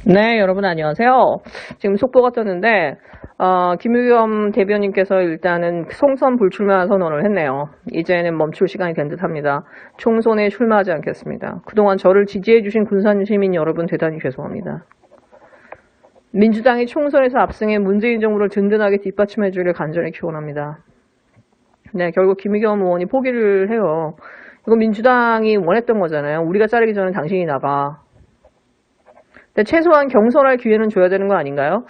네, 여러분 안녕하세요. 지금 속보가 떴는데 김의겸 대변인께서 일단은 총선 불출마 선언을 했네요. 이제는 멈출 시간이 된 듯합니다. 총선에 출마하지 않겠습니다. 그동안 저를 지지해주신 군산 시민 여러분 대단히 죄송합니다. 민주당이 총선에서 압승해 문재인 정부를 든든하게 뒷받침해주기를 간절히 기원합니다. 네, 결국 김의겸 의원이 포기를 해요. 이거 민주당이 원했던 거잖아요. 우리가 자르기 전에 당신이 나가. 최소한 경선할 기회는 줘야 되는 거 아닌가요?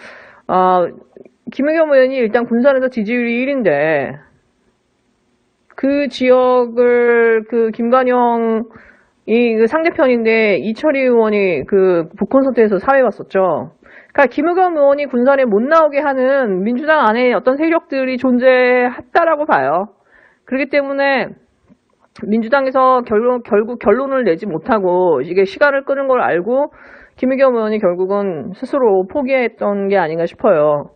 김의겸 의원이 일단 군산에서 지지율이 1인데 그 지역을 김관영이 상대편인데 이철희 의원이 북콘서트에서 사회봤었죠. 그러니까 김의겸 의원이 군산에 못 나오게 하는 민주당 안에 어떤 세력들이 존재했다라고 봐요. 그렇기 때문에 민주당에서 결국 결론을 내지 못하고 이게 시간을 끄는 걸 알고 김의겸 의원이 결국은 스스로 포기했던 게 아닌가 싶어요.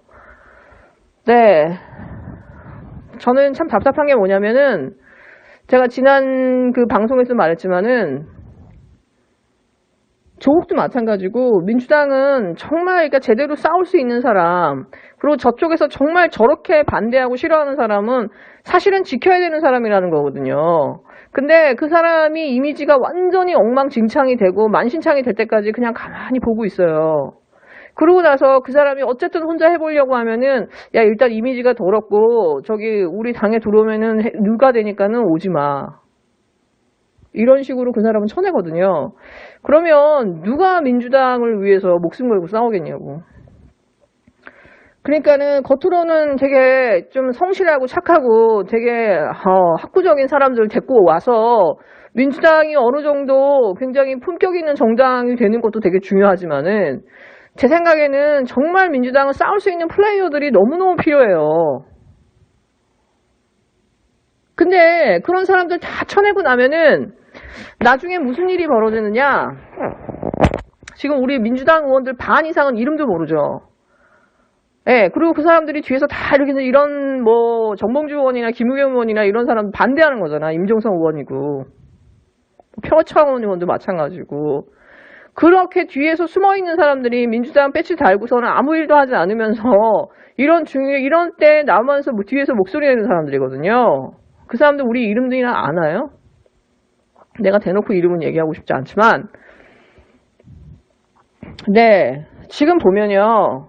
네. 저는 참 답답한 게 뭐냐면은, 제가 지난 방송에서 말했지만은, 조국도 마찬가지고, 민주당은 정말 그러니까 제대로 싸울 수 있는 사람, 그리고 저쪽에서 정말 저렇게 반대하고 싫어하는 사람은 사실은 지켜야 되는 사람이라는 거거든요. 근데 그 사람이 이미지가 완전히 엉망진창이 되고 만신창이 될 때까지 그냥 가만히 보고 있어요. 그러고 나서 그 사람이 어쨌든 혼자 해보려고 하면은 야 일단 이미지가 더럽고 저기 우리 당에 들어오면은 누가 되니까는 오지 마. 이런 식으로 그 사람은 쳐내거든요. 그러면 누가 민주당을 위해서 목숨 걸고 싸우겠냐고. 그러니까는 겉으로는 되게 좀 성실하고 착하고 되게 학구적인 사람들 데리고 와서 민주당이 어느 정도 굉장히 품격 있는 정당이 되는 것도 되게 중요하지만은 제 생각에는 정말 민주당은 싸울 수 있는 플레이어들이 너무너무 필요해요. 근데 그런 사람들 다 쳐내고 나면은 나중에 무슨 일이 벌어지느냐. 지금 우리 민주당 의원들 반 이상은 이름도 모르죠. 예, 그리고 그 사람들이 뒤에서 다 이렇게 이런 정봉주 의원이나 김의겸 의원이나 이런 사람 반대하는 거잖아. 임종성 의원이고. 표창원 의원도 마찬가지고. 그렇게 뒤에서 숨어 있는 사람들이 민주당 배치 달고서는 아무 일도 하지 않으면서 이런 때 남아서 뒤에서 목소리 내는 사람들이거든요. 그 사람들 우리 이름들이나 아나요? 내가 대놓고 이름은 얘기하고 싶지 않지만. 네, 지금 보면요.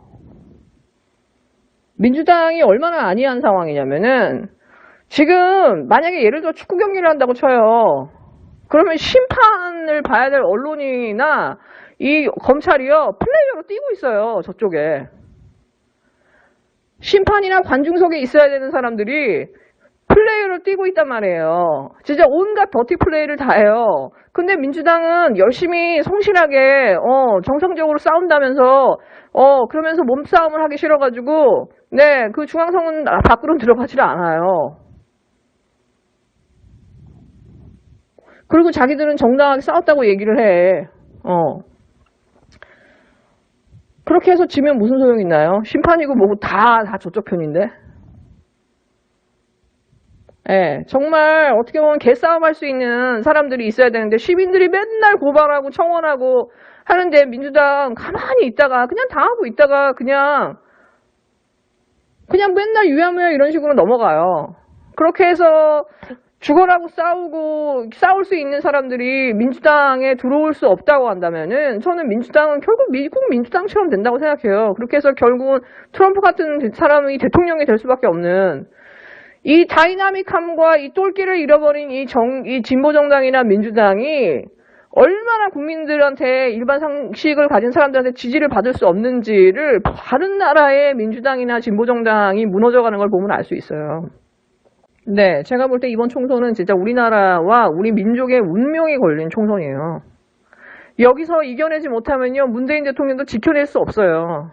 민주당이 얼마나 안이한 상황이냐면은 지금 만약에 예를 들어 축구 경기를 한다고 쳐요. 그러면 심판을 봐야 될 언론이나 이 검찰이요 플레이어로 뛰고 있어요. 저쪽에 심판이나 관중석에 있어야 되는 사람들이 플레이어로 뛰고 있단 말이에요. 진짜 온갖 더티 플레이를 다 해요. 근데 민주당은 열심히 성실하게 정상적으로 싸운다면서 그러면서 몸싸움을 하기 싫어가지고 네, 그 중앙선은 밖으로 들어가지를 않아요. 그리고 자기들은 정당하게 싸웠다고 얘기를 해. 그렇게 해서 지면 무슨 소용이 있나요? 심판이고 뭐고 다 저쪽 편인데. 예, 정말 어떻게 보면 개싸움 할 수 있는 사람들이 있어야 되는데 시민들이 맨날 고발하고 청원하고 하는데 민주당 가만히 있다가 그냥 당하고 있다가 그냥 맨날 유야무야 이런 식으로 넘어가요. 그렇게 해서 죽어라고 싸울 수 있는 사람들이 민주당에 들어올 수 없다고 한다면은 저는 민주당은 결국 미국 민주당처럼 된다고 생각해요. 그렇게 해서 결국은 트럼프 같은 사람이 대통령이 될 수밖에 없는 이 다이나믹함과 이 똘끼를 잃어버린 이 진보 정당이나 민주당이 얼마나 국민들한테 일반 상식을 가진 사람들한테 지지를 받을 수 없는지를 다른 나라의 민주당이나 진보 정당이 무너져가는 걸 보면 알 수 있어요. 네, 제가 볼 때 이번 총선은 진짜 우리나라와 우리 민족의 운명이 걸린 총선이에요. 여기서 이겨내지 못하면요 문재인 대통령도 지켜낼 수 없어요.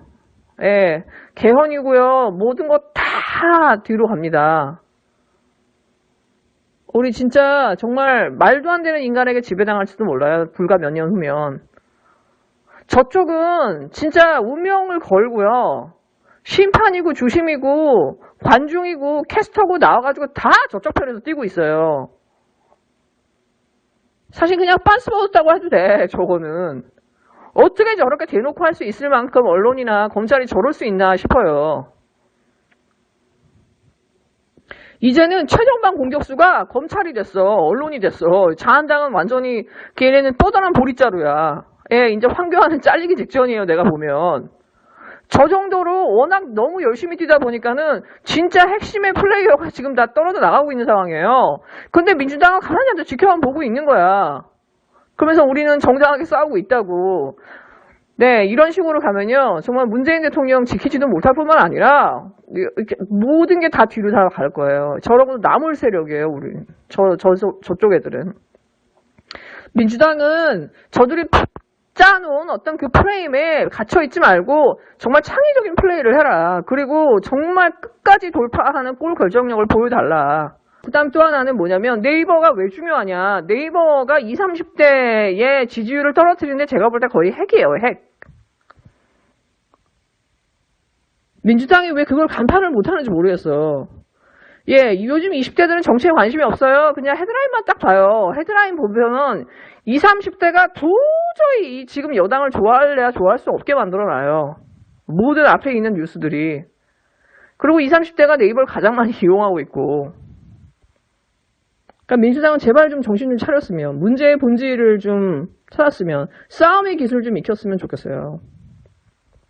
예, 개헌이고요 모든 것 다 뒤로 갑니다. 우리 진짜 정말 말도 안 되는 인간에게 지배당할지도 몰라요. 불과 몇 년 후면. 저쪽은 진짜 운명을 걸고요. 심판이고 주심이고 관중이고 캐스터고 나와가지고 다 저쪽 편에서 뛰고 있어요. 사실 그냥 빤스 벗었다고 해도 돼. 저거는. 어떻게 저렇게 대놓고 할 수 있을 만큼 언론이나 검찰이 저럴 수 있나 싶어요. 이제는 최전방 공격수가 검찰이 됐어. 언론이 됐어. 자한당은 완전히 걔네는 뻗어난 보릿자루야. 예, 이제 황교안은 잘리기 직전이에요. 내가 보면. 저 정도로 워낙 너무 열심히 뛰다 보니까는 진짜 핵심의 플레이어가 지금 다 떨어져 나가고 있는 상황이에요. 근데 민주당은 가만히 앉아 지켜만 보고 있는 거야. 그러면서 우리는 정당하게 싸우고 있다고. 네, 이런 식으로 가면요. 정말 문재인 대통령 지키지도 못할 뿐만 아니라 모든 게 다 뒤로 다 갈 거예요. 저러고 나물 세력이에요, 우리. 저쪽 애들은. 민주당은 저들이 짜놓은 어떤 그 프레임에 갇혀있지 말고 정말 창의적인 플레이를 해라. 그리고 정말 끝까지 돌파하는 골 결정력을 보여달라. 그 다음 또 하나는 뭐냐면 네이버가 왜 중요하냐. 네이버가 20, 30대의 지지율을 떨어뜨리는데 제가 볼 때 거의 핵이에요. 핵. 민주당이 왜 그걸 간파를 못하는지 모르겠어. 예, 요즘 20대들은 정치에 관심이 없어요. 그냥 헤드라인만 딱 봐요. 헤드라인 보면은 20, 30대가 도저히 지금 여당을 좋아할래야 좋아할 수 없게 만들어놔요. 모든 앞에 있는 뉴스들이. 그리고 20, 30대가 네이버를 가장 많이 이용하고 있고. 그러니까 민주당은 제발 좀 정신 좀 차렸으면, 문제의 본질을 좀 찾았으면, 싸움의 기술 좀 익혔으면 좋겠어요.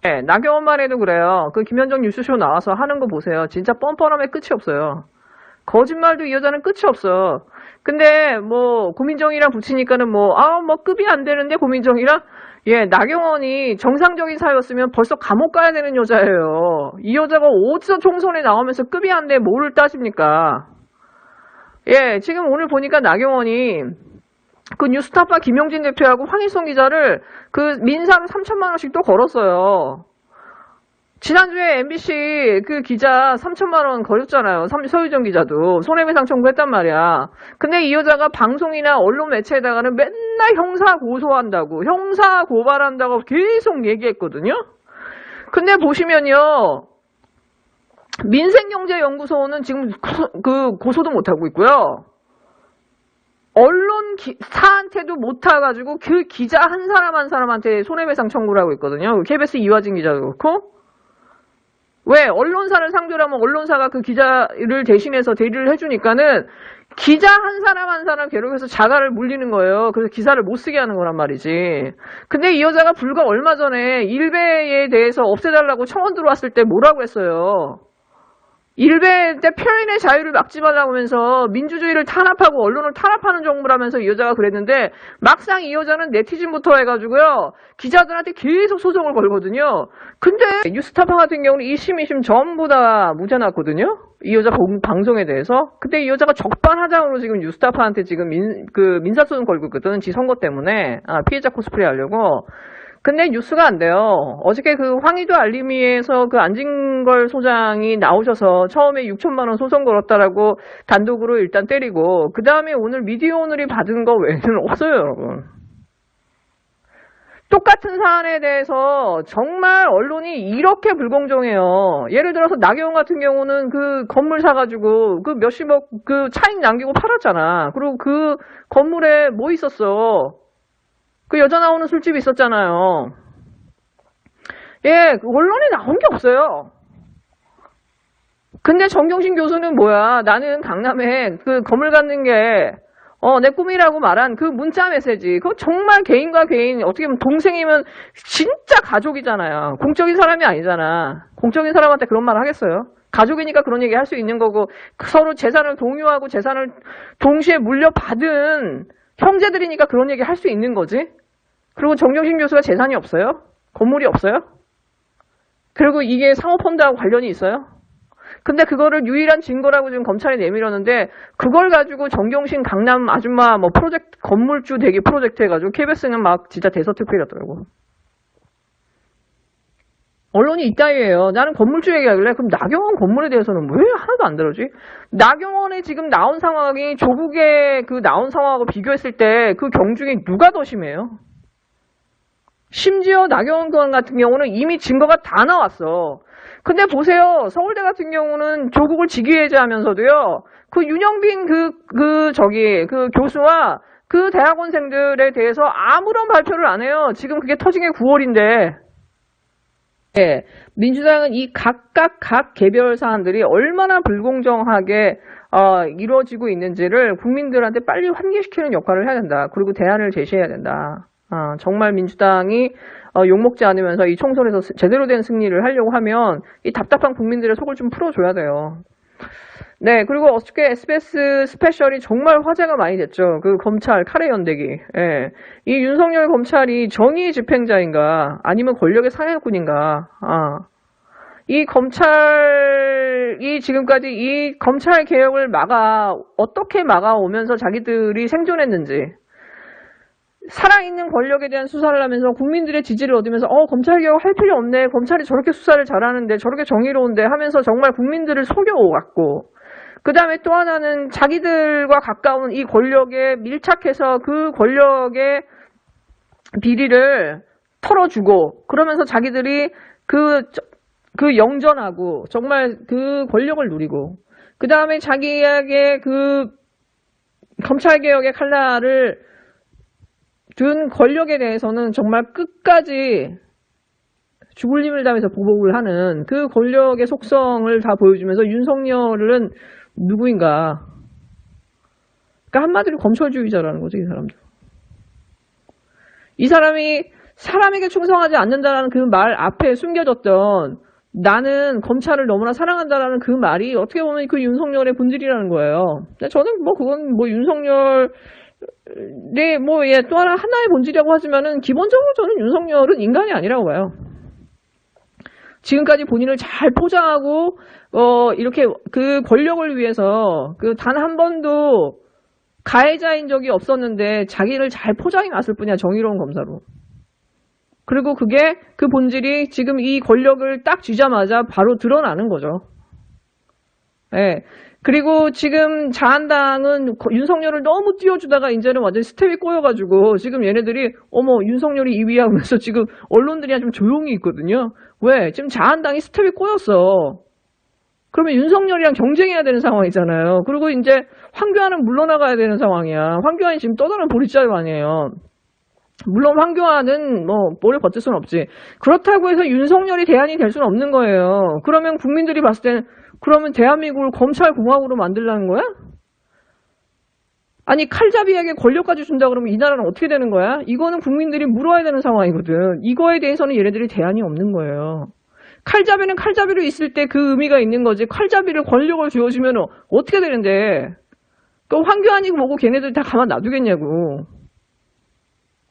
네, 나경원만 해도 그래요. 그 김현정 뉴스쇼 나와서 하는 거 보세요. 진짜 뻔뻔함에 끝이 없어요. 거짓말도 이 여자는 끝이 없어. 근데 뭐 고민정이랑 붙이니까는 뭐 급이 안 되는데 고민정이랑. 예, 나경원이 정상적인 사회였으면 벌써 감옥 가야 되는 여자예요. 이 여자가 어디서 총선에 나오면서 급이 안 돼 뭐를 따집니까? 예, 지금 오늘 보니까 나경원이 그 뉴스타파 김용진 대표하고 황희성 기자를 그 민사로 3천만 원씩 또 걸었어요. 지난주에 MBC 그 기자 3천만 원 걸었잖아요. 서유정 기자도 손해배상 청구했단 말이야. 근데 이 여자가 방송이나 언론 매체에다가는 맨날 형사 고소한다고, 형사 고발한다고 계속 얘기했거든요. 근데 보시면요, 민생경제연구소는 지금 그 고소도 못하고 있고요. 언론사한테도 못 타가지고 그 기자 한 사람 한 사람한테 손해배상 청구를 하고 있거든요. KBS 이화진 기자도 그렇고. 왜? 언론사를 상대로 하면 언론사가 그 기자를 대신해서 대리를 해주니까는 기자 한 사람 한 사람 괴롭혀서 자갈을 물리는 거예요. 그래서 기사를 못 쓰게 하는 거란 말이지. 근데 이 여자가 불과 얼마 전에 일베에 대해서 없애달라고 청원 들어왔을 때 뭐라고 했어요? 일베 때 표현의 자유를 막지 말라고 하면서 민주주의를 탄압하고 언론을 탄압하는 정부라면서 이 여자가 그랬는데 막상 이 여자는 네티즌부터 해가지고요. 기자들한테 계속 소송을 걸거든요. 근데 뉴스타파 같은 경우는 1심, 2심 전부 다 무죄 났거든요. 이 여자 방송에 대해서. 근데 이 여자가 적반하장으로 지금 뉴스타파한테 지금 민사소송 걸고 있거든. 지 선거 때문에. 피해자 코스프레 하려고. 근데 뉴스가 안 돼요. 어저께 그 황희도 알림이에서 그 안진걸 소장이 나오셔서 처음에 6천만 원 소송 걸었다라고 단독으로 일단 때리고 그 다음에 오늘 미디어 오늘이 받은 거 외에는 없어요, 여러분. 똑같은 사안에 대해서 정말 언론이 이렇게 불공정해요. 예를 들어서 나경원 같은 경우는 그 건물 사가지고 그 몇십억 그 차익 남기고 팔았잖아. 그리고 그 건물에 뭐 있었어? 그 여자 나오는 술집이 있었잖아요. 예, 언론에 나온 게 없어요. 근데 정경심 교수는 뭐야? 나는 강남에 그 건물 갖는 게 내 꿈이라고 말한 그 문자 메시지. 그거 정말 개인과 개인, 어떻게 보면 동생이면 진짜 가족이잖아요. 공적인 사람이 아니잖아. 공적인 사람한테 그런 말 하겠어요? 가족이니까 그런 얘기 할 수 있는 거고, 서로 재산을 공유하고 재산을 동시에 물려받은 형제들이니까 그런 얘기 할 수 있는 거지. 그리고 정경심 교수가 재산이 없어요? 건물이 없어요? 그리고 이게 상호펀드하고 관련이 있어요? 근데 그거를 유일한 증거라고 지금 검찰에 내밀었는데 그걸 가지고 정경심 강남 아줌마 뭐 프로젝트 건물주 대기 프로젝트 해가지고 KBS는 막 진짜 대서특필이었더라고. 언론이 이따위예요. 나는 건물주 얘기하길래 그럼 나경원 건물에 대해서는 왜 하나도 안 들어지? 나경원에 지금 나온 상황이 조국의 그 나온 상황하고 비교했을 때 그 경중이 누가 더 심해요? 심지어 나경원 같은 경우는 이미 증거가 다 나왔어. 근데 보세요. 서울대 같은 경우는 조국을 직위해제하면서도요. 그 윤영빈 그 교수와 그 대학원생들에 대해서 아무런 발표를 안 해요. 지금 그게 터진 게 9월인데. 예, 민주당은 이 각 개별 사안들이 얼마나 불공정하게 이루어지고 있는지를 국민들한테 빨리 환기시키는 역할을 해야 된다. 그리고 대안을 제시해야 된다. 정말 민주당이 욕먹지 않으면서 이 총선에서 제대로 된 승리를 하려고 하면 이 답답한 국민들의 속을 좀 풀어줘야 돼요. 네, 그리고 어저께 SBS 스페셜이 정말 화제가 많이 됐죠. 그 검찰 카레 연대기. 예. 이 윤석열 검찰이 정의 집행자인가 아니면 권력의 사냥꾼인가. 이 검찰이 지금까지 이 검찰 개혁을 어떻게 막아오면서 자기들이 생존했는지, 살아있는 권력에 대한 수사를 하면서 국민들의 지지를 얻으면서 검찰 개혁 할 필요 없네, 검찰이 저렇게 수사를 잘하는데 저렇게 정의로운데 하면서 정말 국민들을 속여왔고, 그 다음에 또 하나는 자기들과 가까운 이 권력에 밀착해서 그 권력의 비리를 털어주고, 그러면서 자기들이 그 영전하고 정말 그 권력을 누리고, 그 다음에 자기에게 그 검찰개혁의 칼날을 든 권력에 대해서는 정말 끝까지 죽을 힘을 다해서 보복을 하는 그 권력의 속성을 다 보여주면서 윤석열은 누구인가. 그러니까 한마디로 검찰주의자라는 거죠, 이 사람들. 이 사람이 사람에게 충성하지 않는다라는 그 말 앞에 숨겨졌던 나는 검찰을 너무나 사랑한다라는 그 말이 어떻게 보면 그 윤석열의 본질이라는 거예요. 근데 저는 그건 윤석열의 또 하나의 본질이라고 하지만은 기본적으로 저는 윤석열은 인간이 아니라고 봐요. 지금까지 본인을 잘 포장하고 이렇게 그 권력을 위해서 그 단 한 번도 가해자인 적이 없었는데 자기를 잘 포장해 놨을 뿐이야, 정의로운 검사로. 그리고 그게 그 본질이 지금 이 권력을 딱 쥐자마자 바로 드러나는 거죠. 예. 그리고 지금 자한당은 윤석열을 너무 띄워주다가 이제는 완전히 스텝이 꼬여가지고 지금 얘네들이 윤석열이 2위야 하면서 지금 언론들이 좀 조용히 있거든요. 왜? 지금 자한당이 스텝이 꼬였어. 그러면 윤석열이랑 경쟁해야 되는 상황이잖아요. 그리고 이제 황교안은 물러나가야 되는 상황이야. 황교안이 지금 또 다른 보릿자루 아니에요. 물론 황교안은 오래 버틸 수는 없지. 그렇다고 해서 윤석열이 대안이 될 수는 없는 거예요. 그러면 국민들이 봤을 때는 그러면 대한민국을 검찰공화국으로 만들라는 거야? 아니 칼잡이에게 권력까지 준다 그러면 이 나라는 어떻게 되는 거야? 이거는 국민들이 물어야 되는 상황이거든. 이거에 대해서는 얘네들이 대안이 없는 거예요. 칼잡이는 칼잡이로 있을 때 그 의미가 있는 거지. 칼잡이를 권력을 쥐어주면 어떻게 되는데? 그 황교안이 뭐고 걔네들 다 가만 놔두겠냐고.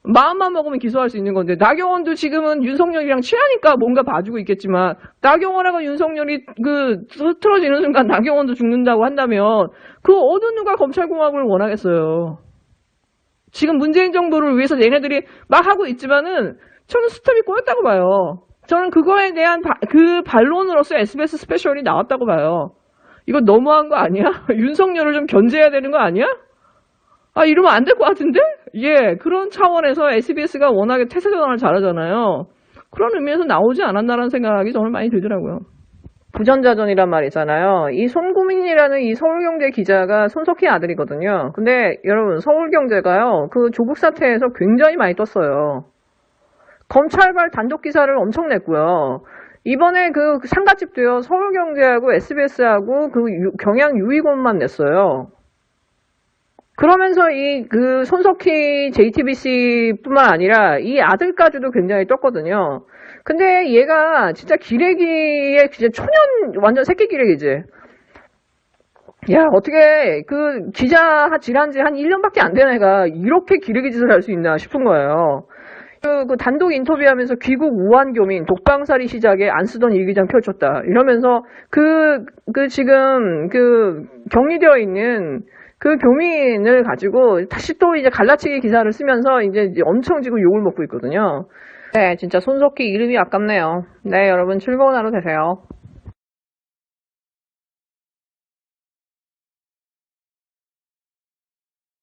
마음만 먹으면 기소할 수 있는 건데, 나경원도 지금은 윤석열이랑 친하니까 뭔가 봐주고 있겠지만, 나경원하고 윤석열이 흐트러지는 순간 나경원도 죽는다고 한다면 그 어느 누가 검찰공화국을 원하겠어요. 지금 문재인 정부를 위해서 얘네들이 막 하고 있지만은 저는 스텝이 꼬였다고 봐요. 저는 그거에 대한 그 반론으로서 SBS 스페셜이 나왔다고 봐요. 이거 너무한 거 아니야? 윤석열을 좀 견제해야 되는 거 아니야? 이러면 안 될 것 같은데? 예, 그런 차원에서 SBS가 워낙에 태세 전환을 잘하잖아요. 그런 의미에서 나오지 않았나라는 생각이 저는 많이 들더라고요. 부전자전이란 말 있잖아요. 이 손구민이라는 이 서울경제 기자가 손석희 아들이거든요. 근데 여러분, 서울경제가요, 그 조국 사태에서 굉장히 많이 떴어요. 검찰발 단독 기사를 엄청 냈고요. 이번에 그 상가집도요, 서울경제하고 SBS하고 그 경향 유익원만 냈어요. 그러면서 그 손석희 JTBC뿐만 아니라 이 아들까지도 굉장히 떴거든요. 근데 얘가 진짜 기레기의 진짜 완전 새끼 기레기지. 야, 어떻게 그 기자 지난 지 한 1년밖에 안 된 애가 이렇게 기레기 짓을 할 수 있나 싶은 거예요. 그 단독 인터뷰하면서 귀국 우한교민 독방살이 시작에 안 쓰던 일기장 펼쳤다. 이러면서 지금 격리되어 있는 그 교민을 가지고 다시 또 이제 갈라치기 기사를 쓰면서 이제 엄청 지금 욕을 먹고 있거든요. 네, 진짜 손석희 이름이 아깝네요. 네, 여러분 즐거운 하루 되세요.